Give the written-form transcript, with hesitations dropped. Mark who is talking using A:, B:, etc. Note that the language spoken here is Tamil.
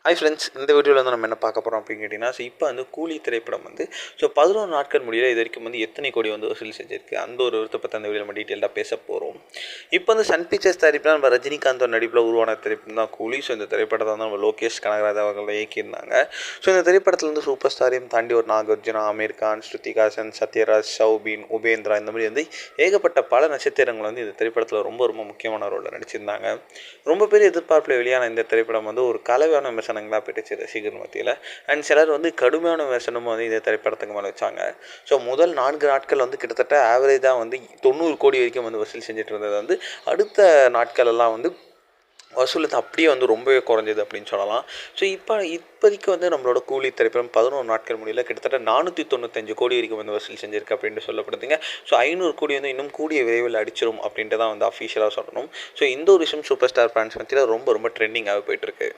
A: ஹாய் ஃப்ரெண்ட்ஸ், இந்த வீடியோவில் வந்து நம்ம என்ன பார்க்க போகிறோம் அப்படின்னு கேட்டிங்கன்னா, இப்போ வந்து கூலி திரைப்படம் வந்து 11 நாட்கள் முடியல இது வரைக்கும் வந்து எத்தனை கோடி வந்து வசூல் செஞ்சிருக்கு அந்த ஒரு விருத்தை பற்றி அந்த வீடியோ நம்ம டீட்டெயிலாக பேச போகிறோம். இப்போ வந்து சன் பிக்சர்ஸ் தயாரிப்பில் நம்ம ரஜினிகாந்த் நடிப்பில் உருவான திரைப்படம் தான் கூலி. ஸோ இந்த திரைப்படத்தை வந்து நம்ம லோகேஷ் கனகராஜ் அவர்கள் இயக்கியிருந்தாங்க. ஸோ இந்த திரைப்படத்தில் வந்து சூப்பர் ஸ்டாரையும் தாண்டி ஒரு நாகார்ஜுனா, அமீர் கான், ஸ்ருதிகாசன், சத்யராஜ், ஷௌபின், உபேந்திரா இந்த மாதிரி வந்து ஏகப்பட்ட பல நட்சத்திரங்கள் வந்து இந்த திரைப்படத்தில் ரொம்ப ரொம்ப முக்கியமான ரோலில் நடிச்சிருந்தாங்க. ரொம்ப பெரிய எதிர்பார்ப்பில் வெளியான இந்த திரைப்படம் வந்து ஒரு கலவையான விமர்சனங்களாக பெற்றுச்சு ரசிகர் மத்தியில். அண்ட் சிலர் வந்து கடுமையான விமர்சனமும் வந்து இந்த திரைப்படத்துக்கு மேலே வச்சாங்க. ஸோ முதல் 4 நாட்கள் வந்து கிட்டத்தட்ட ஆவரேஜாக வந்து 90 கோடி வரைக்கும் வந்து வசூல் செஞ்சுட்டு இருந்தது வந்து அடுத்த நாட்கள் எல்லாம் வந்து வசூல் அப்படியே வந்து ரொம்பவே குறைஞ்சது அப்படின்னு சொல்லலாம். ஸோ இப்போதைக்கு வந்து நம்மளோட கூலி திரைப்படம் 11 நாட்கள் முடியல கிட்டத்தட்ட 495 கோடி வரைக்கும் வந்து வசூல் செஞ்சிருக்கு அப்படின்ட்டு சொல்லப்படுதுங்க. ஸோ 500 கோடி வந்து இன்னும் கூடிய விரைவில் அடிச்சிடும் அப்படின்ட்டு தான் வந்து அஃபீஷியலாக சொல்லணும். ஸோ இந்த ஒரு விஷயம் சூப்பர் ஸ்டார் ஃபேன்ஸ் மத்தியில் ரொம்ப ரொம்ப ட்ரெண்டிங்காக போயிட்டுருக்கு.